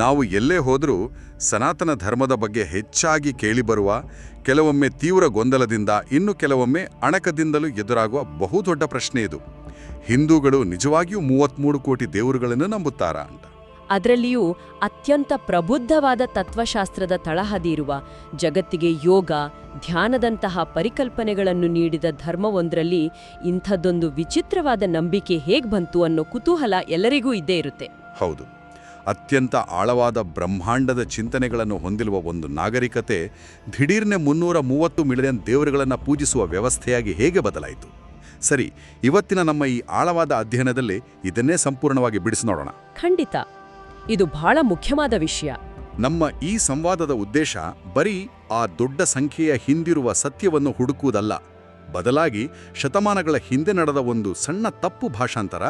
ನಾವು ಎಲ್ಲೇ ಹೋದರೂ ಸನಾತನ ಧರ್ಮದ ಬಗ್ಗೆ ಹೆಚ್ಚಾಗಿ ಕೇಳಿಬರುವ, ಕೆಲವೊಮ್ಮೆ ತೀವ್ರ ಗೊಂದಲದಿಂದ, ಇನ್ನು ಕೆಲವೊಮ್ಮೆ ಅಣಕದಿಂದಲೂ ಎದುರಾಗುವ ಬಹುದೊಡ್ಡ ಪ್ರಶ್ನೆ ಇದು. ಹಿಂದೂಗಳು ನಿಜವಾಗಿಯೂ 33 ಕೋಟಿ ದೇವರುಗಳನ್ನು ನಂಬುತ್ತಾರಾ ಅಂತ. ಅದರಲ್ಲಿಯೂ ಅತ್ಯಂತ ಪ್ರಬುದ್ಧವಾದ ತತ್ವಶಾಸ್ತ್ರದ ತಳಹದಿ ಇರುವ, ಜಗತ್ತಿಗೆ ಯೋಗ, ಧ್ಯಾನದಂತಹ ಪರಿಕಲ್ಪನೆಗಳನ್ನು ನೀಡಿದ ಧರ್ಮವೊಂದರಲ್ಲಿ ಇಂಥದ್ದೊಂದು ವಿಚಿತ್ರವಾದ ನಂಬಿಕೆ ಹೇಗೆ ಬಂತು ಅನ್ನೋ ಕುತೂಹಲ ಎಲ್ಲರಿಗೂ ಇದ್ದೇ ಇರುತ್ತೆ. ಹೌದು, ಅತ್ಯಂತ ಆಳವಾದ ಬ್ರಹ್ಮಾಂಡದ ಚಿಂತನೆಗಳನ್ನು ಹೊಂದಿರುವ ಒಂದು ನಾಗರಿಕತೆ ದಿಢೀರ್ನೆ 330 ಮಿಲಿಯನ್ ದೇವರುಗಳನ್ನು ಪೂಜಿಸುವ ವ್ಯವಸ್ಥೆಯಾಗಿ ಹೇಗೆ ಬದಲಾಯಿತು? ಸರಿ, ಇವತ್ತಿನ ನಮ್ಮ ಈ ಆಳವಾದ ಅಧ್ಯಯನದಲ್ಲಿ ಇದನ್ನೇ ಸಂಪೂರ್ಣವಾಗಿ ಬಿಡಿಸಿ ನೋಡೋಣ. ಖಂಡಿತ, ಇದು ಬಹಳ ಮುಖ್ಯವಾದ ವಿಷಯ. ನಮ್ಮ ಈ ಸಂವಾದದ ಉದ್ದೇಶ ಬರೀ ಆ ದೊಡ್ಡ ಸಂಖ್ಯೆಯ ಹಿಂದಿರುವ ಸತ್ಯವನ್ನು ಹುಡುಕುವುದಲ್ಲ, ಬದಲಾಗಿ ಶತಮಾನಗಳ ಹಿಂದೆ ನಡೆದ ಒಂದು ಸಣ್ಣ ತಪ್ಪು ಭಾಷಾಂತರ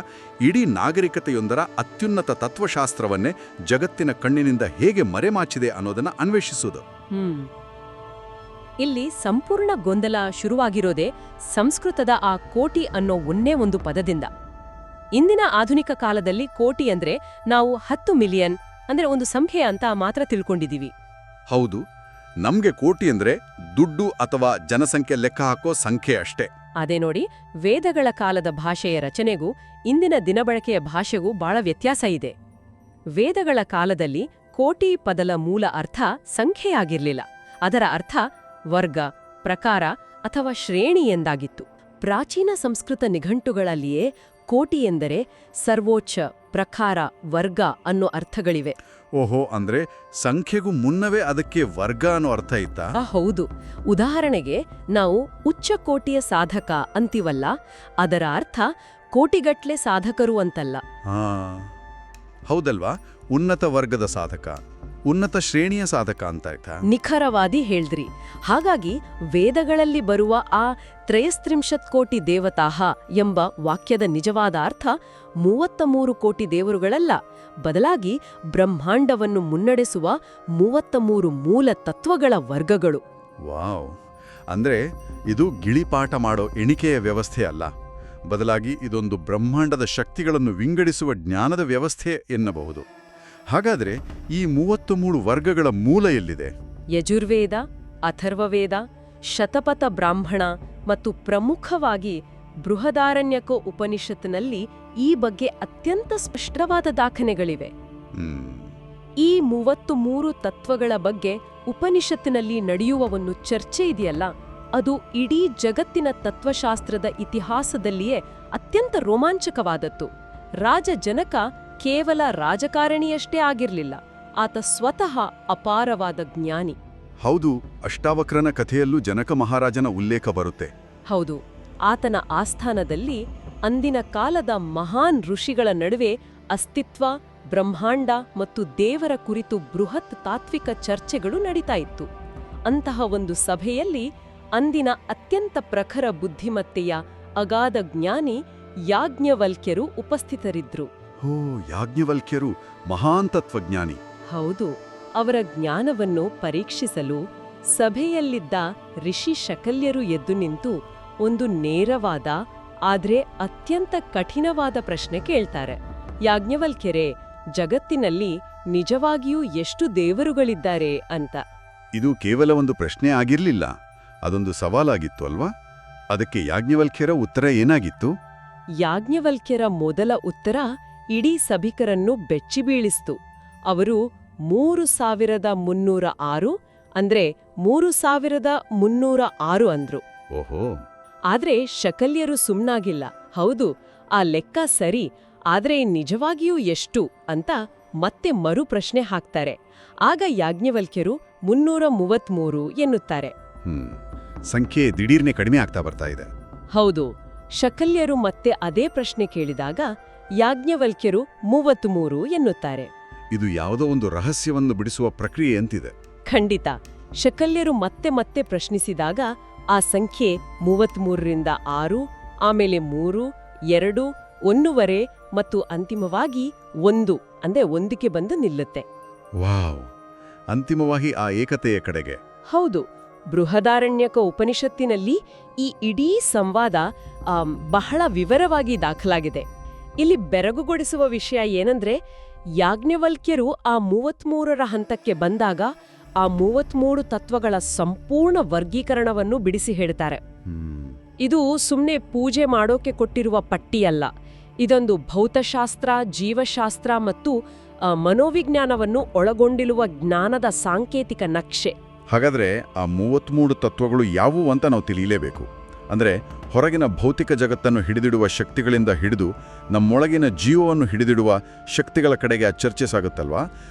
ಇಡೀ ನಾಗರಿಕತೆಯೊಂದರ ಅತ್ಯುನ್ನತ ತತ್ವಶಾಸ್ತ್ರವನ್ನೇ ಜಗತ್ತಿನ ಕಣ್ಣಿನಿಂದ ಹೇಗೆ ಮರೆಮಾಚಿದೆ ಅನ್ನೋದನ್ನು ಅನ್ವೇಷಿಸುವುದು. ಇಲ್ಲಿ ಸಂಪೂರ್ಣ ಗೊಂದಲ ಶುರುವಾಗಿರೋದೇ ಸಂಸ್ಕೃತದ ಆ ಕೋಟಿ ಅನ್ನೋ ಒಂದೇ ಒಂದು ಪದದಿಂದ. ಇಂದಿನ ಆಧುನಿಕ ಕಾಲದಲ್ಲಿ ಕೋಟಿ ಅಂದ್ರೆ ನಾವು 10 ಮಿಲಿಯನ್ ಅಂದ್ರೆ ಒಂದು ಸಂಖ್ಯೆ ಅಂತ ಮಾತ್ರ ತಿಳ್ಕೊಂಡಿದೀವಿ. ಹೌದು, ನಮ್ಗೆ ಕೋಟಿ ಅಂದ್ರೆ ದುಡ್ಡು ಅಥವಾ ಜನಸಂಖ್ಯೆ ಲೆಕ್ಕ ಹಾಕೋ ಸಂಖ್ಯೆ ಅಷ್ಟೇ. ಅದೇ ನೋಡಿ, ವೇದಗಳ ಕಾಲದ ಭಾಷೆಯ ರಚನೆಗೂ ಇಂದಿನ ದಿನಬಳಕೆಯ ಭಾಷೆಗೂ ಬಹಳ ವ್ಯತ್ಯಾಸ ಇದೆ. ವೇದಗಳ ಕಾಲದಲ್ಲಿ ಕೋಟಿ ಪದದ ಮೂಲ ಅರ್ಥ ಸಂಖ್ಯೆಯಾಗಿರ್ಲಿಲ್ಲ. ಅದರ ಅರ್ಥ ವರ್ಗ, ಪ್ರಕಾರ ಅಥವಾ ಶ್ರೇಣಿ ಎಂದಾಗಿತ್ತು. ಪ್ರಾಚೀನ ಸಂಸ್ಕೃತ ನಿಘಂಟುಗಳಲ್ಲಿಯೇ ಕೋಟಿ ಎಂದರೆ ಸರ್ವೋಚ್ಚ, ಪ್ರಕಾರ, ವರ್ಗ ಅನ್ನೋ ಅರ್ಥಗಳಿವೆ. ಓಹೋ, ಅಂದ್ರೆ ಸಂಖ್ಯೆಗೂ ಮುನ್ನವೇ ಅದಕ್ಕೆ ವರ್ಗ ಅನ್ನೋ ಅರ್ಥ ಇತ್ತಾ? ಹೌದು. ಉದಾಹರಣೆಗೆ ನಾವು ಉಚ್ಚ ಕೋಟಿಯ ಸಾಧಕ ಅಂತೀವಲ್ಲ, ಅದರ ಅರ್ಥ ಕೋಟಿಗಟ್ಲೆ ಸಾಧಕರು ಅಂತಲ್ಲ. ಹೌದಲ್ವಾ? ಉನ್ನತ ವರ್ಗದ ಸಾಧಕ, ಉನ್ನತ ಶ್ರೇಣಿಯ ಸಾಧಕ ಅಂತ ಆಯ್ತಾ? ನಿಖರವಾದಿ ಹೇಳ್ದ್ರಿ. ಹಾಗಾಗಿ ವೇದಗಳಲ್ಲಿ ಬರುವ ಆ 33 ಕೋಟಿ ದೇವತಾಹ ಎಂಬ ವಾಕ್ಯದ ನಿಜವಾದ ಅರ್ಥ 33 ಕೋಟಿ ದೇವರುಗಳಲ್ಲ, ಬದಲಾಗಿ ಬ್ರಹ್ಮಾಂಡವನ್ನು ಮುನ್ನಡೆಸುವ 33 ಮೂಲ ತತ್ವಗಳ ವರ್ಗಗಳು. ವಾವ್! ಅಂದ್ರೆ ಇದು ಗಿಳಿಪಾಠ ಮಾಡೋ ಎಣಿಕೆಯ ವ್ಯವಸ್ಥೆ ಅಲ್ಲ, ಬದಲಾಗಿ ಇದೊಂದು ಬ್ರಹ್ಮಾಂಡದ ಶಕ್ತಿಗಳನ್ನು ವಿಂಗಡಿಸುವ ಜ್ಞಾನದ ವ್ಯವಸ್ಥೆ ಎನ್ನಬಹುದು. ಹಾಗಾದ್ರೆ ಈ 33 ವರ್ಗಗಳ ಮೂಲ ಎಲ್ಲಿದೆ? ಯಜುರ್ವೇದ, ಅಥರ್ವವೇದ, ಶತಪಥ ಬ್ರಾಹ್ಮಣ ಮತ್ತು ಪ್ರಮುಖವಾಗಿ ಬೃಹದಾರಣ್ಯಕ ಉಪನಿಷತ್ತಿನಲ್ಲಿ ಈ ಬಗ್ಗೆ ಅತ್ಯಂತ ಸ್ಪಷ್ಟವಾದ ದಾಖಲೆಗಳಿವೆ. ಈ 33 ತತ್ವಗಳ ಬಗ್ಗೆ ಉಪನಿಷತ್ತಿನಲ್ಲಿ ನಡೆಯುವ ಒಂದು ಚರ್ಚೆ ಇದೆಯಲ್ಲ, ಅದು ಇಡೀ ಜಗತ್ತಿನ ತತ್ವಶಾಸ್ತ್ರದ ಇತಿಹಾಸದಲ್ಲಿಯೇ ಅತ್ಯಂತ ರೋಮಾಂಚಕವಾದದ್ದು. ರಾಜ ಜನಕ ಕೇವಲ ರಾಜಕಾರಣಿಯಷ್ಟೇ ಆಗಿರ್ಲಿಲ್ಲ, ಆತ ಸ್ವತಃ ಅಪಾರವಾದ ಜ್ಞಾನಿ. ಹೌದು, ಅಷ್ಟಾವಕ್ರನ ಕಥೆಯಲ್ಲೂ ಜನಕ ಮಹಾರಾಜನ ಉಲ್ಲೇಖ ಬರುತ್ತೆ. ಹೌದು, ಆತನ ಆಸ್ಥಾನದಲ್ಲಿ ಅಂದಿನ ಕಾಲದ ಮಹಾನ್ ಋಷಿಗಳ ನಡುವೆ ಅಸ್ತಿತ್ವ, ಬ್ರಹ್ಮಾಂಡ ಮತ್ತು ದೇವರ ಕುರಿತು ಬೃಹತ್ ತಾತ್ವಿಕ ಚರ್ಚೆಗಳು ನಡೀತಾ ಇತ್ತು. ಅಂತಹ ಒಂದು ಸಭೆಯಲ್ಲಿ ಅಂದಿನ ಅತ್ಯಂತ ಪ್ರಖರ ಬುದ್ಧಿಮತ್ತೆಯ ಅಗಾಧ ಜ್ಞಾನಿ ಯಾಜ್ಞವಲ್ಕ್ಯರು ಉಪಸ್ಥಿತರಿದ್ರು. ಯಾಜ್ಞವಲ್ಕ್ಯರು ಮಹಾನ್ ತತ್ವಜ್ಞಾನಿ. ಹೌದು, ಅವರ ಜ್ಞಾನವನ್ನು ಪರೀಕ್ಷಿಸಲು ಸಭೆಯಲ್ಲಿದ್ದ ಋಷಿ ಶಕಲ್ಯರು ಎದ್ದು ನಿಂತು ಒಂದು ನೇರವಾದ ಆದ್ರೆ ಅತ್ಯಂತ ಕಠಿಣವಾದ ಪ್ರಶ್ನೆ ಕೇಳ್ತಾರೆ. ಯಾಜ್ಞವಲ್ಕ್ಯರೇ, ಜಗತ್ತಿನಲ್ಲಿ ನಿಜವಾಗಿಯೂ ಎಷ್ಟು ದೇವರುಗಳಿದ್ದಾರೆ ಅಂತ. ಇದು ಕೇವಲ ಒಂದು ಪ್ರಶ್ನೆ ಆಗಿರ್ಲಿಲ್ಲ, ಅದೊಂದು ಸವಾಲಾಗಿತ್ತು ಅಲ್ವಾ? ಅದಕ್ಕೆ ಯಾಜ್ಞವಲ್ಕ್ಯರ ಉತ್ತರ ಏನಾಗಿತ್ತು? ಯಾಜ್ಞವಲ್ಕ್ಯರ ಮೊದಲ ಉತ್ತರ ಇಡೀ ಸಭಿಕರನ್ನು ಬೆಚ್ಚಿಬೀಳಿಸ್ತು. ಅವರು 3306 ಅಂದ್ರೆ 3306 ಅಂದ್ರು. ಓಹೋ! ಆದ್ರೆ ಶಕಲ್ಯರು ಸುಮ್ನಾಗಿಲ್ಲ. ಹೌದು, ಆ ಲೆಕ್ಕ ಸರಿ, ಆದ್ರೆ ನಿಜವಾಗಿಯೂ ಎಷ್ಟು ಅಂತ ಮತ್ತೆ ಮರು ಪ್ರಶ್ನೆ ಹಾಕ್ತಾರೆ. ಆಗ ಯಾಜ್ಞವಲ್ಕ್ಯರು 333 ಎನ್ನುತ್ತಾರೆ. ಸಂಖ್ಯೆ ದಿಢೀರ್ನೆ ಕಡಿಮೆ ಆಗ್ತಾ ಬರ್ತಾ ಇದೆ. ಹೌದು, ಶಕಲ್ಯರು ಮತ್ತೆ ಅದೇ ಪ್ರಶ್ನೆ ಕೇಳಿದಾಗ ಯಾಜ್ಞವಲ್ಕ್ಯರು 33 ಎನ್ನುತ್ತಾರೆ. ಇದು ಯಾವುದೋ ಒಂದು ರಹಸ್ಯವನ್ನು ಬಿಡಿಸುವ ಪ್ರಕ್ರಿಯೆ ಅಂತಿದೆ. ಖಂಡಿತ. ಶಕಲ್ಯರು ಮತ್ತೆ ಮತ್ತೆ ಪ್ರಶ್ನಿಸಿದಾಗ ಆ ಸಂಖ್ಯೆ 33ರಿಂದ 6, ಆಮೇಲೆ 3, 2, 1 ಮತ್ತು ಅಂತಿಮವಾಗಿ 1 ಅಂದ್ರೆ 1ಕ್ಕೆ ಬಂದು ನಿಲ್ಲುತ್ತೆ. ವಾವ್! ಅಂತಿಮವಾಗಿ ಆ ಏಕತೆಯ ಕಡೆಗೆ. ಹೌದು, ಬೃಹದಾರಣ್ಯಕ ಉಪನಿಷತ್ತಿನಲ್ಲಿ ಈ ಇಡೀ ಸಂವಾದ ಬಹಳ ವಿವರವಾಗಿ ದಾಖಲಾಗಿದೆ. ಇಲ್ಲಿ ಬೆರಗುಗೊಳಿಸುವ ವಿಷಯ ಏನಂದ್ರೆ ಯಾಜ್ಞವಲ್ಕ್ಯರು ಆ 33ರ ಹಂತಕ್ಕೆ ಬಂದಾಗ ಆ 33 ತತ್ವಗಳ ಸಂಪೂರ್ಣ ವರ್ಗೀಕರಣವನ್ನು ಬಿಡಿಸಿ ಹೇಳ್ತಾರೆ. ಇದು ಸುಮ್ನೆ ಪೂಜೆ ಮಾಡೋಕೆ ಕೊಟ್ಟಿರುವ ಪಟ್ಟಿಯಲ್ಲ. ಇದೊಂದು ಭೌತಶಾಸ್ತ್ರ, ಜೀವಶಾಸ್ತ್ರ ಮತ್ತು ಮನೋವಿಜ್ಞಾನವನ್ನು ಒಳಗೊಂಡಿರುವ ಜ್ಞಾನದ ಸಾಂಕೇತಿಕ ನಕ್ಷೆ. ಹಾಗಾದ್ರೆ ಆ 33 ತತ್ವಗಳು ಯಾವುವು ಅಂತ ನಾವು ತಿಳಿಯಲೇಬೇಕು. ಅಂದ್ರೆ ಹೊರಗಿನ ಭೌತಿಕ ಜಗತ್ತನ್ನು ಹಿಡಿದಿಡುವ ಶಕ್ತಿಗಳಿಂದ ಹಿಡಿದು ನಮ್ಮೊಳಗಿನ ಜೀವವನ್ನು ಹಿಡಿದಿಡುವ ಶಕ್ತಿಗಳ ಕಡೆಗೆ ಆ ಚರ್ಚೆ ಸಾಗುತ್ತಲ್ವಾ?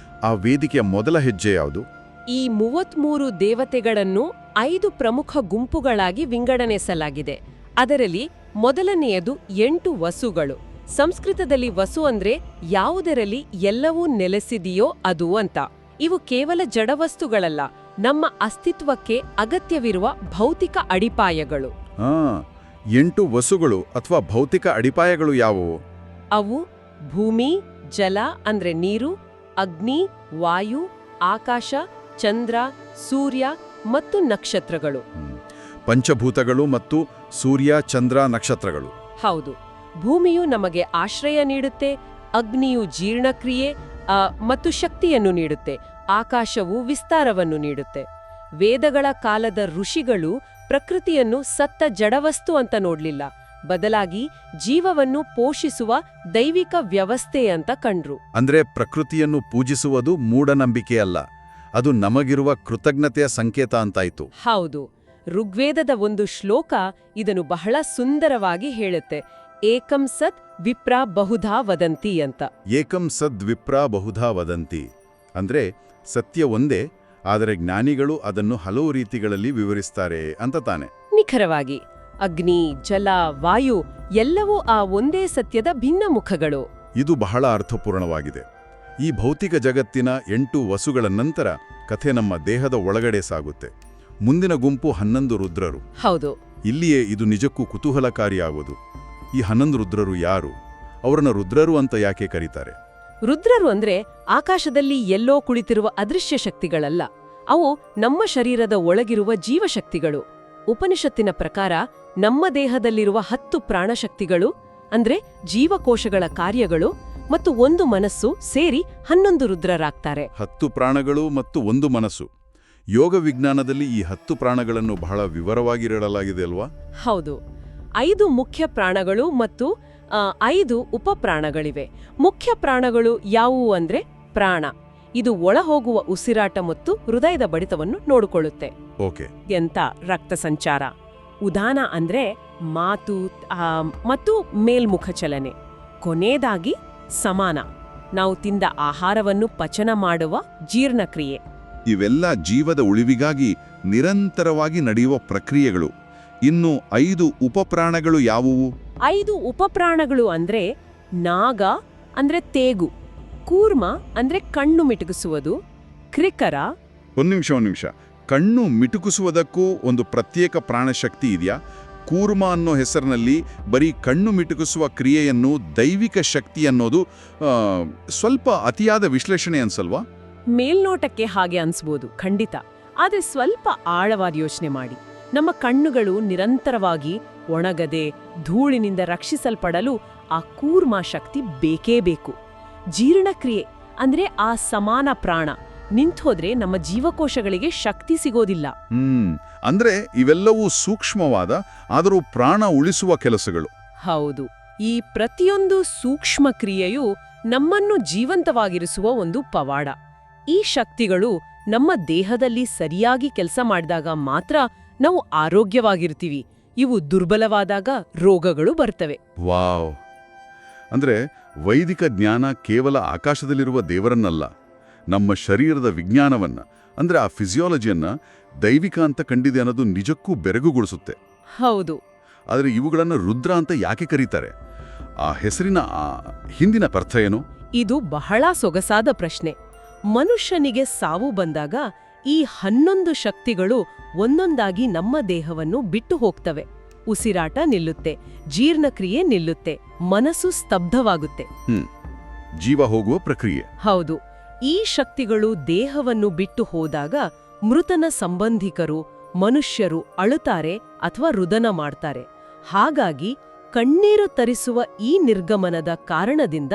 ಆ ವೇದಿಕೆಯ ಮೊದಲ ಹೆಜ್ಜೆ ಯಾವುದು? ಈ 33 ದೇವತೆಗಳನ್ನು 5 ಪ್ರಮುಖ ಗುಂಪುಗಳಾಗಿ ವಿಂಗಡಣೆಸಲಾಗಿದೆ. ಅದರಲ್ಲಿ ಮೊದಲನೆಯದು 8 ವಸುಗಳು. ಸಂಸ್ಕೃತದಲ್ಲಿ ವಸು ಅಂದ್ರೆ ಯಾವುದರಲ್ಲಿ ಎಲ್ಲವೂ ನೆಲೆಸಿದೆಯೋ ಅದು ಅಂತ. ಇವು ಕೇವಲ ಜಡವಸ್ತುಗಳಲ್ಲ, ನಮ್ಮ ಅಸ್ತಿತ್ವಕ್ಕೆ ಅಗತ್ಯವಿರುವ ಭೌತಿಕ ಅಡಿಪಾಯಗಳು. 8 ವಸುಗಳು ಅಥವಾ ಭೌತಿಕ ಅಡಿಪಾಯಗಳು ಯಾವುವು? ಅವು ಭೂಮಿ, ಜಲ ಅಂದ್ರೆ ನೀರು, ಅಗ್ನಿ, ವಾಯು, ಆಕಾಶ, ಚಂದ್ರ, ಸೂರ್ಯ ಮತ್ತು ನಕ್ಷತ್ರಗಳು. ಪಂಚಭೂತಗಳು ಮತ್ತು ಸೂರ್ಯ, ಚಂದ್ರ, ನಕ್ಷತ್ರಗಳು. ಹೌದು. ಭೂಮಿಯು ನಮಗೆ ಆಶ್ರಯ ನೀಡುತ್ತೆ, ಅಗ್ನಿಯು ಜೀರ್ಣಕ್ರಿಯೆ ಮತ್ತು ಶಕ್ತಿಯನ್ನು ನೀಡುತ್ತೆ, ಆಕಾಶವು ವಿಸ್ತಾರವನ್ನು ನೀಡುತ್ತೆ. ವೇದಗಳ ಕಾಲದ ಋಷಿಗಳು ಪ್ರಕೃತಿಯನ್ನು ಸತ್ತ ಜಡವಸ್ತು ಅಂತ ನೋಡ್ಲಿಲ್ಲ, ಬದಲಾಗಿ ಜೀವವನ್ನು ಪೋಷಿಸುವ ದೈವಿಕ ವ್ಯವಸ್ಥೆ ಅಂತ ಕಂಡ್ರು. ಅಂದ್ರೆ ಪ್ರಕೃತಿಯನ್ನು ಪೂಜಿಸುವುದು ಮೂಢನಂಬಿಕೆಯಲ್ಲ, ಅದು ನಮಗಿರುವ ಕೃತಜ್ಞತೆಯ ಸಂಕೇತ ಅಂತಾಯ್ತು. ಹೌದು. ಋಗ್ವೇದದ ಒಂದು ಶ್ಲೋಕ ಇದನ್ನು ಬಹಳ ಸುಂದರವಾಗಿ ಹೇಳುತ್ತೆ. ಏಕಂ ಸತ್ ವಿಪ್ರ ಬಹುಧಾ ವದಂತಿ ಅಂತ. ಏಕಂ ಸದ್ ವಿಪ್ರ ಬಹುಧಾ ವದಂತಿ ಅಂದ್ರೆ ಸತ್ಯ ಒಂದೇ, ಆದರೆ ಜ್ಞಾನಿಗಳು ಅದನ್ನು ಹಲವು ರೀತಿಗಳಲ್ಲಿ ವಿವರಿಸ್ತಾರೆ ಅಂತ ತಾನೆ. ನಿಖರವಾಗಿ. ಅಗ್ನಿ, ಜಲ, ವಾಯು ಎಲ್ಲವೂ ಆ ಒಂದೇ ಸತ್ಯದ ಭಿನ್ನ ಮುಖಗಳು. ಇದು ಬಹಳ ಅರ್ಥಪೂರ್ಣವಾಗಿದೆ. ಈ ಭೌತಿಕ ಜಗತ್ತಿನ 8 ವಸುಗಳ ನಂತರ ಕಥೆ ನಮ್ಮ ದೇಹದ ಒಳಗಡೆ ಸಾಗುತ್ತೆ. ಮುಂದಿನ ಗುಂಪು 11 ರುದ್ರರು. ಹೌದು. ಇಲ್ಲಿಯೇ ಇದು ನಿಜಕ್ಕೂ ಕುತೂಹಲಕಾರಿಯಾಗುವುದು. ಈ 11 ರುದ್ರರು ಯಾರು? ಅವರನ್ನ ರುದ್ರರು ಅಂತ ಯಾಕೆ ಕರೀತಾರೆ? ರುದ್ರರು ಅಂದ್ರೆ ಆಕಾಶದಲ್ಲಿ ಎಲ್ಲೋ ಕುಳಿತಿರುವ ಅದೃಶ್ಯ ಶಕ್ತಿಗಳಲ್ಲ, ಅವು ನಮ್ಮ ಶರೀರದ ಒಳಗಿರುವ ಜೀವಶಕ್ತಿಗಳು. ಉಪನಿಷತ್ತಿನ ಪ್ರಕಾರ ನಮ್ಮ ದೇಹದಲ್ಲಿರುವ 10 ಪ್ರಾಣಶಕ್ತಿಗಳು ಅಂದ್ರೆ ಜೀವಕೋಶಗಳ ಕಾರ್ಯಗಳು ಮತ್ತು 1 ಮನಸ್ಸು ಸೇರಿ 11 ರುದ್ರರಾಗ್ತಾರೆ. 10 ಪ್ರಾಣಗಳು ಮತ್ತು 1 ಮನಸ್ಸು. ಯೋಗ ವಿಜ್ಞಾನದಲ್ಲಿ ಈ 10 ಪ್ರಾಣಗಳನ್ನು ಬಹಳ ವಿವರವಾಗಿ ಹೇಳಲಾಗಿದೆ ಅಲ್ವಾ? ಹೌದು. 5 ಮುಖ್ಯ ಪ್ರಾಣಗಳು ಮತ್ತು 5 ಉಪಪ್ರಾಣಗಳಿವೆ. ಮುಖ್ಯ ಪ್ರಾಣಗಳು ಯಾವುವು ಅಂದ್ರೆ ಪ್ರಾಣ, ಇದು ಒಳಹೋಗುವ ಉಸಿರಾಟ ಮತ್ತು ಹೃದಯದ ಬಡಿತವನ್ನು ನೋಡಿಕೊಳ್ಳುತ್ತೆ. ಓಕೆ. ಎಂತ ರಕ್ತ ಸಂಚಾರ. ಉದಾನ ಅಂದ್ರೆ ಮಾತು ಮತ್ತು ಮೇಲ್ಮುಖ ಚಲನೆ. ಕೊನೆಯದಾಗಿ ಸಮಾನ, ನಾವು ತಿಂದ ಆಹಾರವನ್ನು ಪಚನ ಮಾಡುವ ಜೀರ್ಣಕ್ರಿಯೆ. ಇವೆಲ್ಲ ಜೀವದ ಉಳಿವಿಗಾಗಿ ನಿರಂತರವಾಗಿ ನಡೆಯುವ ಪ್ರಕ್ರಿಯೆಗಳು. ಇನ್ನು 5 ಉಪಪ್ರಾಣಗಳು ಯಾವುವು? 5 ಉಪಪ್ರಾಣಗಳು ಅಂದ್ರೆ ನಾಗ ಅಂದ್ರೆ ತೇಗು, ಕೂರ್ಮ ಅಂದ್ರೆ ಕಣ್ಣು ಮಿಟುಕಿಸುವುದು, ಕ್ರಿಕರ. ಒಂದು ನಿಮಿಷ. ಕಣ್ಣು ಮಿಟುಕಿಸುವುದಕ್ಕೂ ಒಂದು ಪ್ರತ್ಯೇಕ ಪ್ರಾಣಶಕ್ತಿ ಇದೆಯಾ? ಕೂರ್ಮ ಅನ್ನೋ ಹೆಸರಿನಲ್ಲಿ ಬರೀ ಕಣ್ಣು ಮಿಟುಕಿಸುವ ಕ್ರಿಯೆಯನ್ನು ದೈವಿಕ ಶಕ್ತಿ ಅನ್ನೋದು ಸ್ವಲ್ಪ ಅತಿಯಾದ ವಿಶ್ಲೇಷಣೆ ಅನ್ಸಲ್ವಾ? ಮೇಲ್ನೋಟಕ್ಕೆ ಹಾಗೆ ಅನ್ಸ್ಬೋದು, ಖಂಡಿತ. ಆದ್ರೆ ಸ್ವಲ್ಪ ಆಳವಾದ ಯೋಚನೆ ಮಾಡಿ. ನಮ್ಮ ಕಣ್ಣುಗಳು ನಿರಂತರವಾಗಿ ಒಣಗದೆ ಧೂಳಿನಿಂದ ರಕ್ಷಿಸಲ್ಪಡಲು ಆ ಕೂರ್ಮ ಶಕ್ತಿ ಬೇಕೇ ಬೇಕು. ಜೀರ್ಣಕ್ರಿಯೆ ಅಂದ್ರೆ ಆ ಸಮಾನ ಪ್ರಾಣ ನಿಂತೋದ್ರೆ ನಮ್ಮ ಜೀವಕೋಶಗಳಿಗೆ ಶಕ್ತಿ ಸಿಗೋದಿಲ್ಲ. ಅಂದ್ರೆ ಇವೆಲ್ಲವೂ ಸೂಕ್ಷ್ಮವಾದ ಆದರೂ ಪ್ರಾಣ ಉಳಿಸುವ ಕೆಲಸಗಳು. ಹೌದು. ಈ ಪ್ರತಿಯೊಂದು ಸೂಕ್ಷ್ಮ ಕ್ರಿಯೆಯೂ ನಮ್ಮನ್ನು ಜೀವಂತವಾಗಿರಿಸುವ ಒಂದು ಪವಾಡ. ಈ ಶಕ್ತಿಗಳು ನಮ್ಮ ದೇಹದಲ್ಲಿ ಸರಿಯಾಗಿ ಕೆಲಸ ಮಾಡಿದಾಗ ಮಾತ್ರ ನಾವು ಆರೋಗ್ಯವಾಗಿರ್ತೀವಿ. ಇವು ದುರ್ಬಲವಾದಾಗ ರೋಗಗಳು ಬರ್ತವೆ. ವಾವ್! ಅಂದ್ರೆ ವೈದಿಕ ಜ್ಞಾನ ಕೇವಲ ಆಕಾಶದಲ್ಲಿರುವ ದೇವರನ್ನಲ್ಲ, ನಮ್ಮ ಶರೀರದ ವಿಜ್ಞಾನವನ್ನ ಅಂದ್ರೆ ಆ ಫಿಸಿಯಾಲಜಿಯನ್ನ ದೈವಿಕ ಅಂತ ಕಂಡಿದೆ ಅನ್ನೋದು ನಿಜಕ್ಕೂ ಬೆರಗುಗೊಳಿಸುತ್ತೆ. ಹೌದು. ಆದರೆ ಇವುಗಳನ್ನು ರುದ್ರ ಅಂತ ಯಾಕೆ ಕರೀತಾರೆ? ಆ ಹೆಸರಿನ ಹಿಂದಿನ ಅರ್ಥ ಏನು? ಇದು ಬಹಳ ಸೊಗಸಾದ ಪ್ರಶ್ನೆ. ಮನುಷ್ಯನಿಗೆ ಸಾವು ಬಂದಾಗ ಈ 11 ಶಕ್ತಿಗಳು ಒಂದೊಂದಾಗಿ ನಮ್ಮ ದೇಹವನ್ನು ಬಿಟ್ಟು ಹೋಗ್ತವೆ. ಉಸಿರಾಟ ನಿಲ್ಲುತ್ತೆ, ಜೀರ್ಣಕ್ರಿಯೆ ನಿಲ್ಲುತ್ತೆ, ಮನಸ್ಸು ಸ್ತಬ್ಧವಾಗುತ್ತೆ. ಜೀವ ಹೋಗುವ ಪ್ರಕ್ರಿಯೆ. ಹೌದು. ಈ ಶಕ್ತಿಗಳು ದೇಹವನ್ನು ಬಿಟ್ಟು ಹೋದಾಗ ಮೃತನ ಸಂಬಂಧಿಕರು, ಮನುಷ್ಯರು ಅಳುತ್ತಾರೆ ಅಥವಾ ರುದನ ಮಾಡ್ತಾರೆ. ಹಾಗಾಗಿ ಕಣ್ಣೀರು ತರಿಸುವ ಈ ನಿರ್ಗಮನದ ಕಾರಣದಿಂದ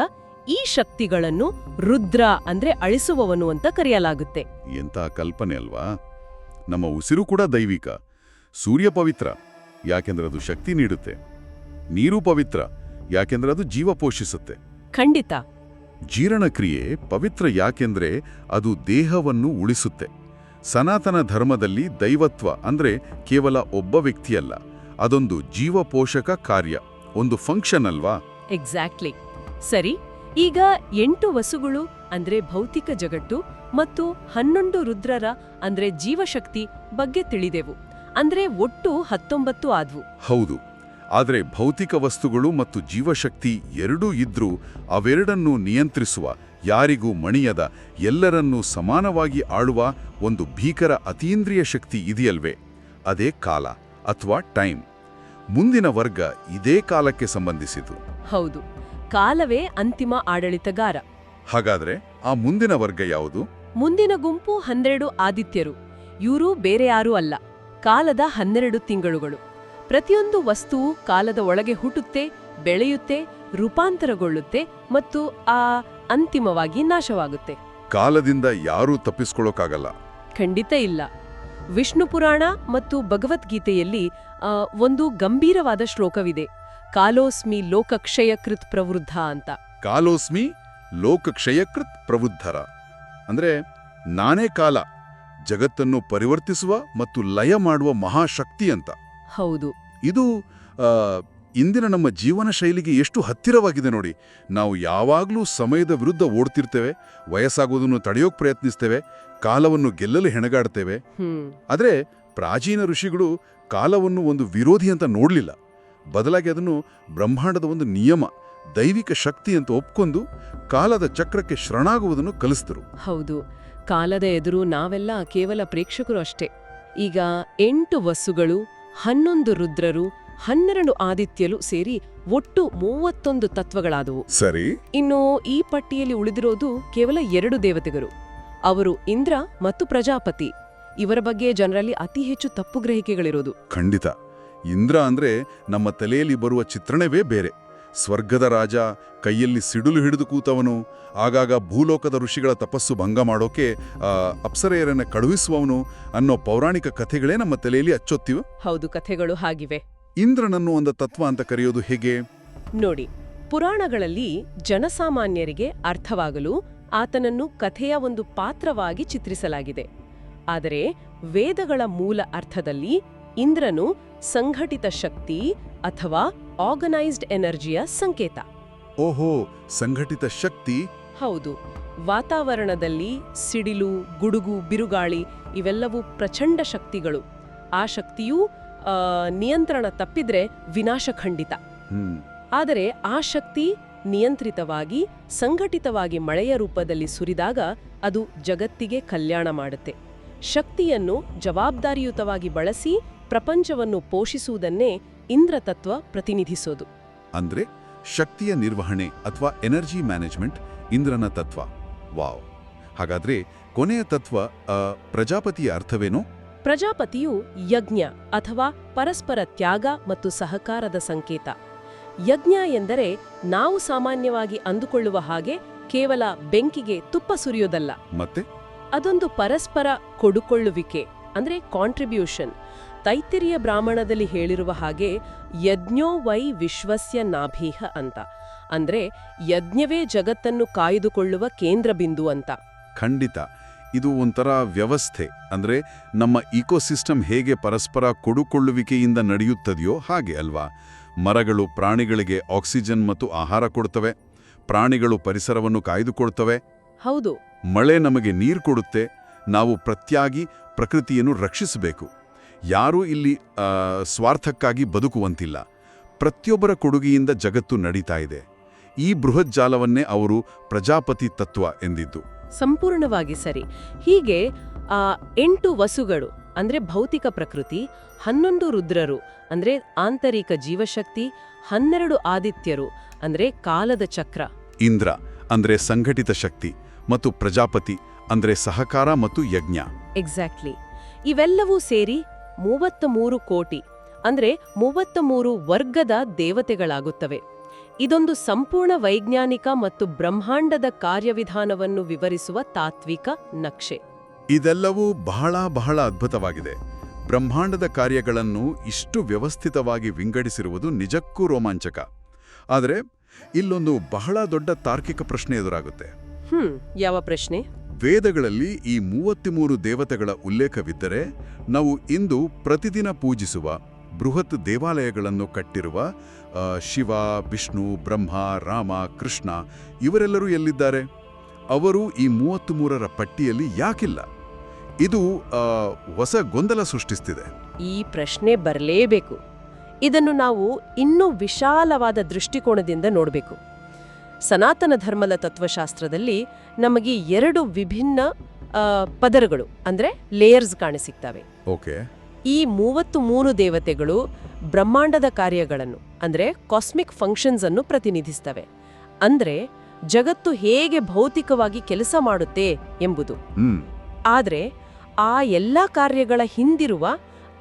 ಈ ಶಕ್ತಿಗಳನ್ನು ರುದ್ರ ಅಂದ್ರೆ ಅಳಿಸುವವನು ಅಂತ ಕರೆಯಲಾಗುತ್ತೆ. ಎಂಥ ಕಲ್ಪನೆ ಅಲ್ವಾ. ನಮ್ಮ ಉಸಿರು ಕೂಡ ದೈವಿಕ. ಸೂರ್ಯ ಪವಿತ್ರ, ಯಾಕೆಂದ್ರೆ ಅದು ಶಕ್ತಿ ನೀಡುತ್ತೆ. ನೀರು ಪವಿತ್ರ, ಯಾಕೆಂದ್ರೆ ಅದು ಜೀವ ಪೋಷಿಸುತ್ತೆ. ಖಂಡಿತ. ಜೀರ್ಣಕ್ರಿಯೆ ಪವಿತ್ರ, ಯಾಕೆಂದ್ರೆ ಅದು ದೇಹವನ್ನು ಉಳಿಸುತ್ತೆ. ಸನಾತನ ಧರ್ಮದಲ್ಲಿ ದೈವತ್ವ ಅಂದ್ರೆ ಕೇವಲ ಒಬ್ಬ ವ್ಯಕ್ತಿಯಲ್ಲ, ಅದೊಂದು ಜೀವಪೋಷಕ ಕಾರ್ಯ, ಒಂದು ಫಂಕ್ಷನ್ ಅಲ್ವಾ. ಎಕ್ಸಾಕ್ಟ್ಲಿ. ಸರಿ, ಈಗ 8 ವಸುಗಳು ಅಂದ್ರೆ ಭೌತಿಕ ಜಗತ್ತು ಮತ್ತು 11 ರುದ್ರರ ಅಂದ್ರೆ ಜೀವಶಕ್ತಿ ಬಗ್ಗೆ ತಿಳಿದೆವು. ಅಂದ್ರೆ ಒಟ್ಟು 19 ಆದ್ವು. ಹೌದು. ಆದರೆ ಭೌತಿಕ ವಸ್ತುಗಳು ಮತ್ತು ಜೀವಶಕ್ತಿ ಎರಡೂ ಇದ್ರೂ ಅವೆರಡನ್ನೂ ನಿಯಂತ್ರಿಸುವ, ಯಾರಿಗೂ ಮಣಿಯದ, ಎಲ್ಲರನ್ನೂ ಸಮಾನವಾಗಿ ಆಳುವ ಒಂದು ಭೀಕರ ಅತೀಂದ್ರಿಯ ಶಕ್ತಿ ಇದೆಯಲ್ವೇ, ಅದೇ ಕಾಲ ಅಥವಾ ಟೈಮ್. ಮುಂದಿನ ವರ್ಗ ಇದೇ ಕಾಲಕ್ಕೆ ಸಂಬಂಧಿಸಿತು. ಹೌದು, ಕಾಲವೇ ಅಂತಿಮ ಆಡಳಿತಗಾರ. ಹಾಗಾದ್ರೆ ಆ ಮುಂದಿನ ವರ್ಗ ಯಾವುದು? ಮುಂದಿನ ಗುಂಪು 12 ಆದಿತ್ಯರು. ಇವರು ಬೇರೆ ಯಾರೂ ಅಲ್ಲ, ಕಾಲದ 12 ತಿಂಗಳುಗಳು. ಪ್ರತಿಯೊಂದು ವಸ್ತುವು ಕಾಲದ ಒಳಗೆ ಹುಟ್ಟುತ್ತೆ, ಬೆಳೆಯುತ್ತೆ, ರೂಪಾಂತರಗೊಳ್ಳುತ್ತೆ ಮತ್ತು ಅಂತಿಮವಾಗಿ ನಾಶವಾಗುತ್ತೆ. ಕಾಲದಿಂದ ಯಾರೂ ತಪ್ಪಿಸ್ಕೊಳ್ಳೋಕ್ಕಾಗಲ್ಲ. ಖಂಡಿತ ಇಲ್ಲ. ವಿಷ್ಣು ಪುರಾಣ ಮತ್ತು ಭಗವದ್ಗೀತೆಯಲ್ಲಿ ಒಂದು ಗಂಭೀರವಾದ ಶ್ಲೋಕವಿದೆ, ಕಾಲೋಸ್ಮಿ ಲೋಕಕ್ಷಯಕೃತ್ ಪ್ರವೃದ್ಧ ಅಂತ. ಕಾಲೋಸ್ಮಿ ಲೋಕಕ್ಷಯಕೃತ್ ಪ್ರವೃದ್ಧರ ಅಂದ್ರೆ ನಾನೇ ಕಾಲ, ಜಗತ್ತನ್ನು ಪರಿವರ್ತಿಸುವ ಮತ್ತು ಲಯ ಮಾಡುವ ಮಹಾಶಕ್ತಿ ಅಂತ. ಹೌದು. ಇದು ಇಂದಿನ ನಮ್ಮ ಜೀವನ ಶೈಲಿಗೆ ಎಷ್ಟು ಹತ್ತಿರವಾಗಿದೆ ನೋಡಿ. ನಾವು ಯಾವಾಗಲೂ ಸಮಯದ ವಿರುದ್ಧ ಓಡ್ತಿರ್ತೇವೆ, ವಯಸ್ಸಾಗೋದನ್ನು ತಡೆಯೋಕ್ ಪ್ರಯತ್ನಿಸ್ತೇವೆ, ಕಾಲವನ್ನು ಗೆಲ್ಲಲು ಹೆಣಗಾಡ್ತೇವೆ. ಆದರೆ ಪ್ರಾಚೀನ ಋಷಿಗಳು ಕಾಲವನ್ನು ಒಂದು ವಿರೋಧಿ ಅಂತ ನೋಡಲಿಲ್ಲ. ಬದಲಾಗಿ ಅದನ್ನು ಬ್ರಹ್ಮಾಂಡದ ಒಂದು ನಿಯಮ, ದೈವಿಕ ಶಕ್ತಿ ಅಂತ ಒಪ್ಕೊಂಡು ಕಾಲದ ಚಕ್ರಕ್ಕೆ ಶರಣಾಗುವುದನ್ನು ಕಲಿಸಿದರು. ಹೌದು, ಕಾಲದ ಎದುರು ನಾವೆಲ್ಲ ಕೇವಲ ಪ್ರೇಕ್ಷಕರು ಅಷ್ಟೇ. ಈಗ 8 ವಸುಗಳು, 11 ರುದ್ರರು, 12 ಆದಿತ್ಯರು ಸೇರಿ ಒಟ್ಟು 31 ತತ್ವಗಳಾದವು. ಸರಿ. ಇನ್ನು ಈ ಪಟ್ಟಿಯಲ್ಲಿ ಉಳಿದಿರೋದು ಕೇವಲ 2 ದೇವತೆಗಳು. ಅವರು ಇಂದ್ರ ಮತ್ತು ಪ್ರಜಾಪತಿ. ಇವರ ಬಗ್ಗೆ ಜನರಲ್ಲಿ ಅತಿ ಹೆಚ್ಚು ತಪ್ಪು ಗ್ರಹಿಕೆಗಳಿರೋದು. ಖಂಡಿತ. ಇಂದ್ರ ಅಂದ್ರೆ ನಮ್ಮ ತಲೆಯಲ್ಲಿ ಬರುವ ಚಿತ್ರಣವೇ ಬೇರೆ. ಸ್ವರ್ಗದ ರಾಜ, ಕೈಯಲ್ಲಿ ಸಿಡುಲು ಹಿಡಿದು ಕೂತವನು, ಆಗಾಗ ಭೂಲೋಕದ ಋಷಿಗಳ ತಪಸ್ಸು ಭಂಗ ಮಾಡೋಕೆ ಅಪ್ಸರೆಯರನ್ನ ಕಳುಹಿಸುವವನು ಅನ್ನೋ ಪೌರಾಣಿಕ ಕಥೆಗಳೇ ನಮ್ಮ ತಲೆಯಲ್ಲಿ ಅಚ್ಚೊತ್ತಿವೆ. ಹೌದು, ಕಥೆಗಳು ಹಾಗಿವೆ. ಇಂದ್ರನನ್ನು ಒಂದು ತತ್ವ ಅಂತ ಕರೆಯೋದು ಹೇಗೆ ನೋಡಿ, ಪುರಾಣಗಳಲ್ಲಿ ಜನಸಾಮಾನ್ಯರಿಗೆ ಅರ್ಥವಾಗಲು ಆತನನ್ನು ಕಥೆಯ ಒಂದು ಪಾತ್ರವಾಗಿ ಚಿತ್ರಿಸಲಾಗಿದೆ. ಆದರೆ ವೇದಗಳ ಮೂಲ ಅರ್ಥದಲ್ಲಿ ಇಂದ್ರನು ಸಂಘಟಿತ ಶಕ್ತಿ ಅಥವಾ ಆರ್ಗನೈಸ್ಡ್ ಎನರ್ಜಿಯ ಸಂಕೇತ. ಓಹೋ, ಸಂಘಟಿತ ಶಕ್ತಿ. ಹೌದು. ವಾತಾವರಣದಲ್ಲಿ ಸಿಡಿಲು, ಗುಡುಗು, ಬಿರುಗಾಳಿ ಇವೆಲ್ಲವೂ ಪ್ರಚಂಡ ಶಕ್ತಿಗಳು. ಆ ಶಕ್ತಿಯೂ ನಿಯಂತ್ರಣ ತಪ್ಪಿದ್ರೆ ವಿನಾಶ ಖಂಡಿತ. ಆದರೆ ಆ ಶಕ್ತಿ ನಿಯಂತ್ರಿತವಾಗಿ, ಸಂಘಟಿತವಾಗಿ ಮಳೆಯ ರೂಪದಲ್ಲಿ ಸುರಿದಾಗ ಅದು ಜಗತ್ತಿಗೆ ಕಲ್ಯಾಣ ಮಾಡುತ್ತೆ. ಶಕ್ತಿಯನ್ನು ಜವಾಬ್ದಾರಿಯುತವಾಗಿ ಬಳಸಿ ಪ್ರಪಂಚವನ್ನು ಪೋಷಿಸುವುದನ್ನೇ ಇಂದ್ರ ತತ್ವ ಪ್ರತಿನಿಧಿಸೋದು. ಅಂದ್ರೆ ಶಕ್ತಿಯ ನಿರ್ವಹಣೆ ಅಥವಾ ಎನರ್ಜಿ ಮ್ಯಾನೇಜ್ಮೆಂಟ್ ಇಂದ್ರನ ತತ್ವ. ವಾವ್. ಹಾಗಾದ್ರೆ ಕೊನೆಯ ತತ್ವ ಪ್ರಜಾಪತಿಯ ಅರ್ಥವೇನು? ಪ್ರಜಾಪತಿಯು ಯಜ್ಞ ಅಥವಾ ಪರಸ್ಪರ ತ್ಯಾಗ ಮತ್ತು ಸಹಕಾರದ ಸಂಕೇತ. ಯಜ್ಞ ಎಂದರೆ ನಾವು ಸಾಮಾನ್ಯವಾಗಿ ಅಂದುಕೊಳ್ಳುವ ಹಾಗೆ ಕೇವಲ ಬೆಂಕಿಗೆ ತುಪ್ಪ ಸುರಿಯೋದಲ್ಲ. ಮತ್ತೆ ಅದೊಂದು ಪರಸ್ಪರ ಕೊಡುಕೊಳ್ಳುವಿಕೆ, ಅಂದ್ರೆ ಕಾಂಟ್ರಿಬ್ಯೂಷನ್. ತೈತ್ತಿರಿಯ ಬ್ರಾಹ್ಮಣದಲ್ಲಿ ಹೇಳಿರುವ ಹಾಗೆ ಯಜ್ಞೋ ವೈ ವಿಶ್ವಸ್ಯ ನಾಭೀಹ ಅಂತ. ಅಂದ್ರೆ ಯಜ್ಞವೇ ಜಗತ್ತನ್ನು ಕಾಯ್ದುಕೊಳ್ಳುವ ಕೇಂದ್ರ ಬಿಂದು ಅಂತ. ಖಂಡಿತ. ಇದು ಒಂಥರ ವ್ಯವಸ್ಥೆ. ಅಂದ್ರೆ ನಮ್ಮ ಇಕೋಸಿಸ್ಟಮ್ ಹೇಗೆ ಪರಸ್ಪರ ಕೊಡುಕೊಳ್ಳುವಿಕೆಯಿಂದ ನಡೆಯುತ್ತದೆಯೋ ಹಾಗೆ ಅಲ್ವಾ. ಮರಗಳು ಪ್ರಾಣಿಗಳಿಗೆ ಆಕ್ಸಿಜನ್ ಮತ್ತು ಆಹಾರ ಕೊಡ್ತವೆ, ಪ್ರಾಣಿಗಳು ಪರಿಸರವನ್ನು ಕಾಯ್ದುಕೊಳ್ತವೆ. ಹೌದು. ಮಳೆ ನಮಗೆ ನೀರು ಕೊಡುತ್ತೆ. ನಾವು ಪ್ರತ್ಯಾಗಿ ಪ್ರಕೃತಿಯನ್ನು ರಕ್ಷಿಸಬೇಕು. ಯಾರೂ ಇಲ್ಲಿ ಸ್ವಾರ್ಥಕ್ಕಾಗಿ ಬದುಕುವಂತಿಲ್ಲ. ಪ್ರತಿಯೊಬ್ಬರ ಕೊಡುಗೆಯಿಂದ ಜಗತ್ತು ನಡೀತಾ ಇದೆ. ಈ ಬೃಹತ್ ಜಾಲವನ್ನೇ ಅವರು ಪ್ರಜಾಪತಿ ತತ್ವ ಎಂದಿದ್ದು. ಸಂಪೂರ್ಣವಾಗಿ ಸರಿ. ಹೀಗೆ 8 ವಸುಗಳು ಅಂದ್ರೆ ಭೌತಿಕ ಪ್ರಕೃತಿ, 11 ರುದ್ರರು ಅಂದ್ರೆ ಆಂತರಿಕ ಜೀವಶಕ್ತಿ, 12 ಆದಿತ್ಯರು ಅಂದ್ರೆ ಕಾಲದ ಚಕ್ರ, ಇಂದ್ರ ಅಂದ್ರೆ ಸಂಘಟಿತ ಶಕ್ತಿ ಮತ್ತು ಪ್ರಜಾಪತಿ ಅಂದ್ರೆ ಸಹಕಾರ ಮತ್ತು ಯಜ್ಞ. ಎಕ್ಸಾಕ್ಟ್ಲಿ. ಇವೆಲ್ಲವೂ ಸೇರಿ 33 ಕೋಟಿ ಅಂದ್ರೆ 33 ವರ್ಗದ ದೇವತೆಗಳಾಗುತ್ತವೆ. ಇದೊಂದು ಸಂಪೂರ್ಣ ವೈಜ್ಞಾನಿಕ ಮತ್ತು ಬ್ರಹ್ಮಾಂಡದ ಕಾರ್ಯವಿಧಾನವನ್ನು ವಿವರಿಸುವ ತಾತ್ವಿಕ ನಕ್ಷೆ. ಇದೆಲ್ಲವೂ ಬಹಳ ಬಹಳ ಅದ್ಭುತವಾಗಿದೆ. ಬ್ರಹ್ಮಾಂಡದ ಕಾರ್ಯಗಳನ್ನು ಇಷ್ಟು ವ್ಯವಸ್ಥಿತವಾಗಿ ವಿಂಗಡಿಸಿರುವುದು ನಿಜಕ್ಕೂ ರೋಮಾಂಚಕ. ಆದರೆ ಇಲ್ಲೊಂದು ಬಹಳ ದೊಡ್ಡ ತಾರ್ಕಿಕ ಪ್ರಶ್ನೆ ಎದುರಾಗುತ್ತೆ. ಯಾವ ಪ್ರಶ್ನೆ? ವೇದಗಳಲ್ಲಿ ಈ 33 ದೇವತೆಗಳ ಉಲ್ಲೇಖವಿದ್ದರೆ, ನಾವು ಇಂದು ಪ್ರತಿದಿನ ಪೂಜಿಸುವ ಬೃಹತ್ ದೇವಾಲಯಗಳನ್ನು ಕಟ್ಟಿರುವ ಶಿವ, ವಿಷ್ಣು, ಬ್ರಹ್ಮ, ರಾಮ, ಕೃಷ್ಣ ಇವರೆಲ್ಲರೂ ಎಲ್ಲಿದ್ದಾರೆ? ಅವರು ಈ 33ರ ಪಟ್ಟಿಯಲ್ಲಿ ಯಾಕಿಲ್ಲ? ಇದು ಹೊಸ ಗೊಂದಲ ಸೃಷ್ಟಿಸ್ತಿದೆ. ಈ ಪ್ರಶ್ನೆ ಬರಲೇಬೇಕು. ಇದನ್ನು ನಾವು ಇನ್ನೂ ವಿಶಾಲವಾದ ದೃಷ್ಟಿಕೋನದಿಂದ ನೋಡಬೇಕು. ಸನಾತನ ಧರ್ಮದ ತತ್ವಶಾಸ್ತ್ರದಲ್ಲಿ ನಮಗೆ 2 ವಿಭಿನ್ನ ಪದರಗಳು ಅಂದ್ರೆ ಲೇಯರ್ಸ್ ಕಾಣಿಸಿಕ್ತವೆ. ಓಕೆ. ಈ 33 ದೇವತೆಗಳು ಬ್ರಹ್ಮಾಂಡದ ಕಾರ್ಯಗಳನ್ನು ಅಂದ್ರೆ ಕಾಸ್ಮಿಕ್ ಫಂಕ್ಷನ್ಸ್ ಅನ್ನು ಪ್ರತಿನಿಧಿಸ್ತವೆ. ಅಂದ್ರೆ ಜಗತ್ತು ಹೇಗೆ ಭೌತಿಕವಾಗಿ ಕೆಲಸ ಮಾಡುತ್ತೆ ಎಂಬುದು. ಆದ್ರೆ ಆ ಎಲ್ಲ ಕಾರ್ಯಗಳ ಹಿಂದಿರುವ,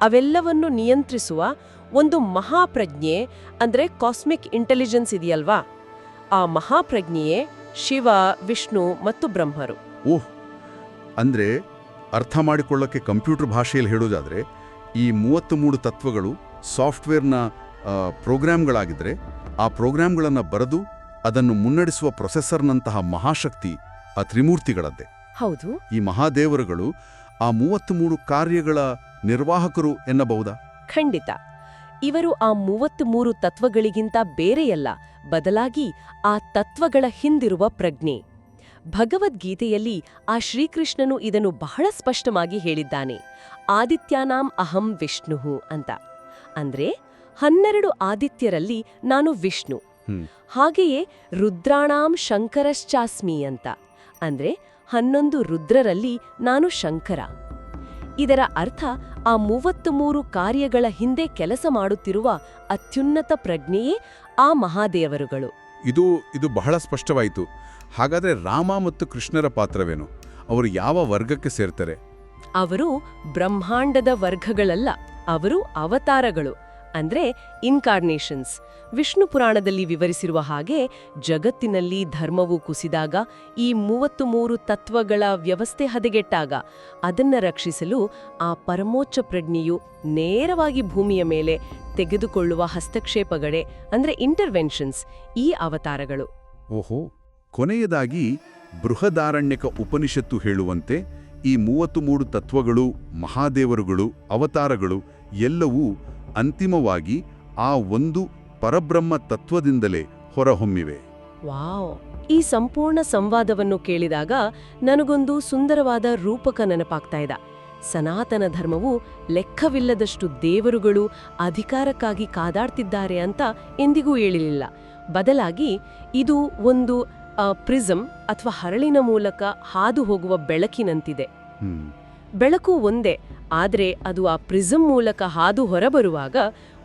ಅವೆಲ್ಲವನ್ನು ನಿಯಂತ್ರಿಸುವ ಒಂದು ಮಹಾಪ್ರಜ್ಞೆ ಅಂದ್ರೆ ಕಾಸ್ಮಿಕ್ ಇಂಟೆಲಿಜೆನ್ಸ್ ಇದೆಯಲ್ವಾ, ಆ ಮಹಾಪ್ರಜ್ಞೆಯೇ ಶಿವ, ವಿಷ್ಣು ಮತ್ತು ಬ್ರಹ್ಮರು. ಓಹ್, ಅಂದ್ರೆ ಅರ್ಥ ಮಾಡಿಕೊಳ್ಳಕ್ಕೆ ಕಂಪ್ಯೂಟರ್ ಭಾಷೆಯಲ್ಲಿ ಹೇಳೋದಾದ್ರೆ, ಈ 33 ತತ್ವಗಳು ಸಾಫ್ಟ್ವೇರ್ನ ಪ್ರೋಗ್ರಾಮ್ಗಳಾಗಿದ್ರೆ, ಆ ಪ್ರೋಗ್ರಾಮ್ಗಳನ್ನು ಬರೆದು ಅದನ್ನು ಮುನ್ನಡೆಸುವ ಪ್ರೊಸೆಸರ್ನಂತಹ ಮಹಾಶಕ್ತಿ ಆ ತ್ರಿಮೂರ್ತಿಗಳದ್ದೇ. ಹೌದು. ಈ ಮಹಾದೇವರುಗಳು ಆ 33 ಕಾರ್ಯಗಳ ನಿರ್ವಾಹಕರು ಎನ್ನಬಹುದಾ? ಖಂಡಿತ. ಇವರು ಆ 33 ತತ್ವಗಳಿಗಿಂತ ಬೇರೆಯಲ್ಲ, ಬದಲಾಗಿ ಆ ತತ್ವಗಳ ಹಿಂದಿರುವ ಪ್ರಜ್ಞೆ. ಭಗವದ್ಗೀತೆಯಲ್ಲಿ ಆ ಶ್ರೀಕೃಷ್ಣನು ಇದನ್ನು ಬಹಳ ಸ್ಪಷ್ಟವಾಗಿ ಹೇಳಿದ್ದಾನೆ. ಆದಿತ್ಯಾನಾಂ ಅಹಂ ವಿಷ್ಣುಃ ಅಂತ. ಅಂದ್ರೆ 12 ಆದಿತ್ಯರಲ್ಲಿ ನಾನು ವಿಷ್ಣು. ಹಾಗೆಯೇ ರುದ್ರಾಣಾಂ ಶಂಕರಶ್ಚಾಸ್ಮಿ ಅಂತ. ಅಂದ್ರೆ 11 ರುದ್ರರಲ್ಲಿ ನಾನು ಶಂಕರ. ಇದರ ಅರ್ಥ ಆ 33 ಕಾರ್ಯಗಳ ಹಿಂದೆ ಕೆಲಸ ಮಾಡುತ್ತಿರುವ ಅತ್ಯುನ್ನತ ಪ್ರಜ್ಞೆಯೇ ಆ ಮಹಾದೇವರುಗಳು. ಇದು ಬಹಳ ಸ್ಪಷ್ಟವಾಯಿತು. ಹಾಗಾದ್ರೆ ರಾಮ ಮತ್ತು ಕೃಷ್ಣರ ಪಾತ್ರವೇನು? ಅವರು ಯಾವ ವರ್ಗಕ್ಕೆ ಸೇರ್ತಾರೆ? ಅವರು ಬ್ರಹ್ಮಾಂಡದ ವರ್ಗಗಳಲ್ಲ, ಅವರು ಅವತಾರಗಳು ಅಂದ್ರೆ ಇನ್ಕಾರ್ನೇಷನ್ಸ್. ವಿಷ್ಣು ಪುರಾಣದಲ್ಲಿ ವಿವರಿಸಿರುವ ಹಾಗೆ ಜಗತ್ತಿನಲ್ಲಿ ಧರ್ಮವು ಕುಸಿದಾಗ, ಈ 33 ತತ್ವಗಳ ವ್ಯವಸ್ಥೆ ಹದಗೆಟ್ಟಾಗ ಅದನ್ನ ರಕ್ಷಿಸಲು ಆ ಪರಮೋಚ್ಚ ಪ್ರಜ್ಞೆಯು ನೇರವಾಗಿ ಭೂಮಿಯ ಮೇಲೆ ತೆಗೆದುಕೊಳ್ಳುವ ಹಸ್ತಕ್ಷೇಪಗಳೇ ಅಂದ್ರೆ ಇಂಟರ್ವೆನ್ಷನ್ಸ್ ಈ ಅವತಾರಗಳು. ಓಹೋ. ಕೊನೆಯದಾಗಿ ಬೃಹದಾರಣ್ಯಕ ಉಪನಿಷತ್ತು ಹೇಳುವಂತೆ ಈ 33 ತತ್ವಗಳು, ಮಹಾದೇವರುಗಳು, ಅವತಾರಗಳು ಎಲ್ಲವೂ ಅಂತಿಮವಾಗಿ ಆ ಒಂದು ಪರಬ್ರಹ್ಮ ತತ್ವದಿಂದಲೇ ಹೊರಹೊಮ್ಮಿವೆ. ವಾವ್! ಈ ಸಂಪೂರ್ಣ ಸಂವಾದವನ್ನು ಕೇಳಿದಾಗ ನನಗೊಂದು ಸುಂದರವಾದ ರೂಪಕ ನೆನಪಾಗ್ತಾ ಇದೆ. ಸನಾತನ ಧರ್ಮವು ಲೆಕ್ಕವಿಲ್ಲದಷ್ಟು ದೇವರುಗಳು ಅಧಿಕಾರಕ್ಕಾಗಿ ಕಾದಾಡ್ತಿದ್ದಾರೆ ಅಂತ ಎಂದಿಗೂ ಹೇಳಿರಲಿಲ್ಲ. ಬದಲಾಗಿ ಇದು ಒಂದು ಪ್ರಿಸಮ್ ಅಥವಾ ಹರಳಿನ ಮೂಲಕ ಹಾದು ಹೋಗುವ ಬೆಳಕಿನಂತಿದೆ. ಬೆಳಕು ಒಂದೇ, ಆದರೆ ಅದು ಆ ಪ್ರಿಸಮ್ ಮೂಲಕ ಹಾದು ಹೊರಬರುವಾಗ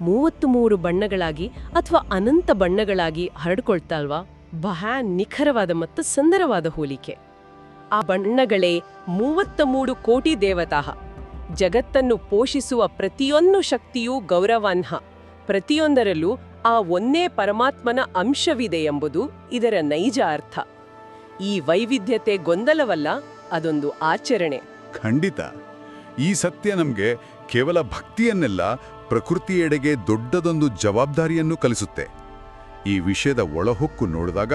33 ಬಣ್ಣಗಳಾಗಿ ಅಥವಾ ಅನಂತ ಬಣ್ಣಗಳಾಗಿ ಹರಡ್ಕೊಳ್ತಲ್ವಾ? ಬಹಳ ನಿಖರವಾದ ಮತ್ತು ಸುಂದರವಾದ ಹೋಲಿಕೆ. ಆ ಬಣ್ಣಗಳೇ 33 ಕೋಟಿ ದೇವತಾ. ಜಗತ್ತನ್ನು ಪೋಷಿಸುವ ಪ್ರತಿಯೊಂದು ಶಕ್ತಿಯೂ ಗೌರವಾನ್ಹ. ಪ್ರತಿಯೊಂದರಲ್ಲೂ ಆ ಒಂದೇ ಪರಮಾತ್ಮನ ಅಂಶವಿದೆ ಎಂಬುದು ಇದರ ನೈಜ ಅರ್ಥ. ಈ ವೈವಿಧ್ಯತೆ ಗೊಂದಲವಲ್ಲ, ಅದೊಂದು ಆಚರಣೆ. ಖಂಡಿತ. ಈ ಸತ್ಯ ನಮಗೆ ಕೇವಲ ಭಕ್ತಿಯನ್ನೆಲ್ಲ, ಪ್ರಕೃತಿಯೆಡೆಗೆ ದೊಡ್ಡದೊಂದು ಜವಾಬ್ದಾರಿಯನ್ನು ಕಲಿಸುತ್ತೆ. ಈ ವಿಷಯದ ಒಳಹೊಕ್ಕು ನೋಡಿದಾಗ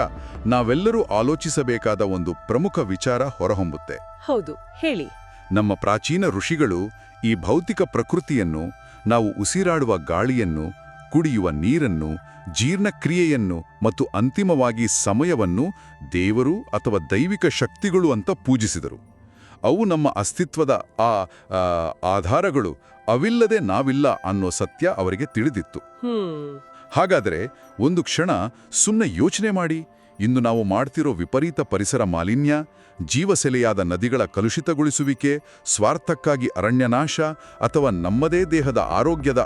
ನಾವೆಲ್ಲರೂ ಆಲೋಚಿಸಬೇಕಾದ ಒಂದು ಪ್ರಮುಖ ವಿಚಾರ ಹೊರಹೊಮ್ಮುತ್ತೆ. ಹೌದು, ಹೇಳಿ. ನಮ್ಮ ಪ್ರಾಚೀನ ಋಷಿಗಳು ಈ ಭೌತಿಕ ಪ್ರಕೃತಿಯನ್ನು, ನಾವು ಉಸಿರಾಡುವ ಗಾಳಿಯನ್ನು, ಕುಡಿಯುವ ನೀರನ್ನು, ಜೀರ್ಣಕ್ರಿಯೆಯನ್ನು ಮತ್ತು ಅಂತಿಮವಾಗಿ ಸಮಯವನ್ನು ದೇವರು ಅಥವಾ ದೈವಿಕ ಶಕ್ತಿಗಳು ಅಂತ ಪೂಜಿಸಿದರು. ಅವು ನಮ್ಮ ಅಸ್ತಿತ್ವದ ಆಧಾರಗಳು. ಅವಿಲ್ಲದೆ ನಾವಿಲ್ಲ ಅನ್ನೋ ಸತ್ಯ ಅವರಿಗೆ ತಿಳಿದಿತ್ತು. ಹಾಗಾದರೆ ಒಂದು ಕ್ಷಣ ಸುಮ್ಮನೆ ಯೋಚನೆ ಮಾಡಿ. ಇಂದು ನಾವು ಮಾಡ್ತಿರೋ ವಿಪರೀತ ಪರಿಸರ ಮಾಲಿನ್ಯ, ಜೀವಸೆಲೆಯಾದ ನದಿಗಳ ಕಲುಷಿತಗೊಳಿಸುವಿಕೆ, ಸ್ವಾರ್ಥಕ್ಕಾಗಿ ಅರಣ್ಯನಾಶ ಅಥವಾ ನಮ್ಮದೇ ದೇಹದ ಆರೋಗ್ಯದ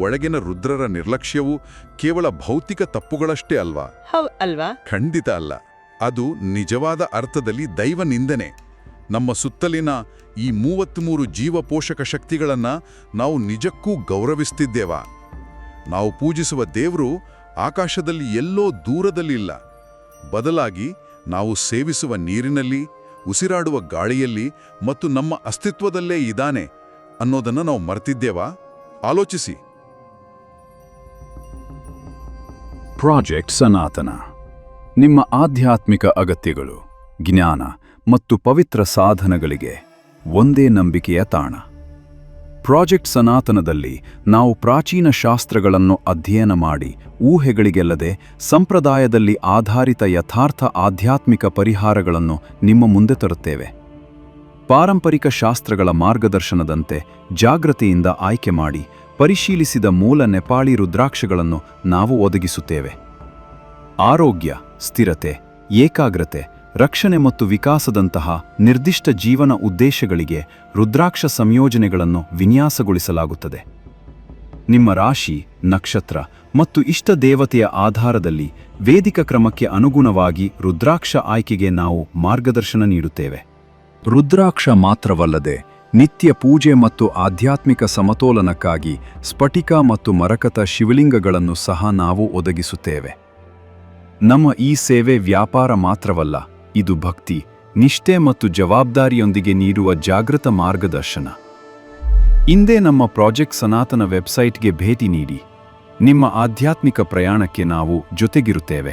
ಒಳಗಿನ ರುದ್ರರ ನಿರ್ಲಕ್ಷ್ಯವು ಕೇವಲ ಭೌತಿಕ ತಪ್ಪುಗಳಷ್ಟೇ ಅಲ್ವಾ? ಅಲ್ವಾ? ಖಂಡಿತ ಅಲ್ಲ. ಅದು ನಿಜವಾದ ಅರ್ಥದಲ್ಲಿ ದೈವ ನಿಂದನೆ. ನಮ್ಮ ಸುತ್ತಲಿನ ಈ 33 ಜೀವಪೋಷಕ ಶಕ್ತಿಗಳನ್ನು ನಾವು ನಿಜಕ್ಕೂ ಗೌರವಿಸ್ತಿದ್ದೇವಾ? ನಾವು ಪೂಜಿಸುವ ದೇವರು ಆಕಾಶದಲ್ಲಿ ಎಲ್ಲೋ ದೂರದಲ್ಲಿಲ್ಲ. ಬದಲಾಗಿ ನಾವು ಸೇವಿಸುವ ನೀರಿನಲ್ಲಿ, ಉಸಿರಾಡುವ ಗಾಳಿಯಲ್ಲಿ ಮತ್ತು ನಮ್ಮ ಅಸ್ತಿತ್ವದಲ್ಲೇ ಇದ್ದಾನೆ ಅನ್ನೋದನ್ನು ನಾವು ಮರೆತಿದ್ದೇವಾ? ಆಲೋಚಿಸಿ. ಪ್ರಾಜೆಕ್ಟ್ ಸನಾತನ ನಿಮ್ಮ ಆಧ್ಯಾತ್ಮಿಕ ಅಗತ್ಯಗಳು, ಜ್ಞಾನ ಮತ್ತು ಪವಿತ್ರ ಸಾಧನಗಳಿಗೆ ಒಂದೇ ನಂಬಿಕೆಯ ತಾಣ. ಪ್ರಾಜೆಕ್ಟ್ ಸನಾತನದಲ್ಲಿ ನಾವು ಪ್ರಾಚೀನ ಶಾಸ್ತ್ರಗಳನ್ನು ಅಧ್ಯಯನ ಮಾಡಿ ಊಹೆಗಳಿಗೆಲ್ಲದೆ ಸಂಪ್ರದಾಯದಲ್ಲಿ ಆಧಾರಿತ ಯಥಾರ್ಥ ಆಧ್ಯಾತ್ಮಿಕ ಪರಿಹಾರಗಳನ್ನು ನಿಮ್ಮ ಮುಂದೆ ತರುತ್ತೇವೆ. ಪಾರಂಪರಿಕ ಶಾಸ್ತ್ರಗಳ ಮಾರ್ಗದರ್ಶನದಂತೆ ಜಾಗೃತಿಯಿಂದ ಆಯ್ಕೆ ಮಾಡಿ ಪರಿಶೀಲಿಸಿದ ಮೂಲ ನೆಪಾಳಿ ರುದ್ರಾಕ್ಷಗಳನ್ನು ನಾವು ಒದಗಿಸುತ್ತೇವೆ. ಆರೋಗ್ಯ, ಸ್ಥಿರತೆ, ಏಕಾಗ್ರತೆ, ರಕ್ಷಣೆ ಮತ್ತು ವಿಕಾಸದಂತಹ ನಿರ್ದಿಷ್ಟ ಜೀವನ ಉದ್ದೇಶಗಳಿಗೆ ರುದ್ರಾಕ್ಷ ಸಂಯೋಜನೆಗಳನ್ನು ವಿನ್ಯಾಸಗೊಳಿಸಲಾಗುತ್ತದೆ. ನಿಮ್ಮ ರಾಶಿ, ನಕ್ಷತ್ರ ಮತ್ತು ಇಷ್ಟ ದೇವತೆಯ ಆಧಾರದಲ್ಲಿ ವೇದಿಕ ಕ್ರಮಕ್ಕೆ ಅನುಗುಣವಾಗಿ ರುದ್ರಾಕ್ಷ ಆಯ್ಕೆಗೆ ನಾವು ಮಾರ್ಗದರ್ಶನ ನೀಡುತ್ತೇವೆ. ರುದ್ರಾಕ್ಷ ಮಾತ್ರವಲ್ಲದೆ ನಿತ್ಯ ಪೂಜೆ ಮತ್ತು ಆಧ್ಯಾತ್ಮಿಕ ಸಮತೋಲನಕ್ಕಾಗಿ ಸ್ಫಟಿಕ ಮತ್ತು ಮರಕತ ಶಿವಲಿಂಗಗಳನ್ನು ಸಹ ನಾವು ಒದಗಿಸುತ್ತೇವೆ. ನಮ್ಮ ಈ ಸೇವೆ ವ್ಯಾಪಾರ ಮಾತ್ರವಲ್ಲ, ಇದು ಭಕ್ತಿ, ನಿಷ್ಠೆ ಮತ್ತು ಜವಾಬ್ದಾರಿಯೊಂದಿಗೆ ನೀಡುವ ಜಾಗೃತ ಮಾರ್ಗದರ್ಶನ. ಇಂದೇ ನಮ್ಮ ಪ್ರಾಜೆಕ್ಟ್ ಸನಾತನ ವೆಬ್ಸೈಟ್ಗೆ ಭೇಟಿ ನೀಡಿ. ನಿಮ್ಮ ಆಧ್ಯಾತ್ಮಿಕ ಪ್ರಯಾಣಕ್ಕೆ ನಾವು ಜೊತೆಗಿರುತ್ತೇವೆ.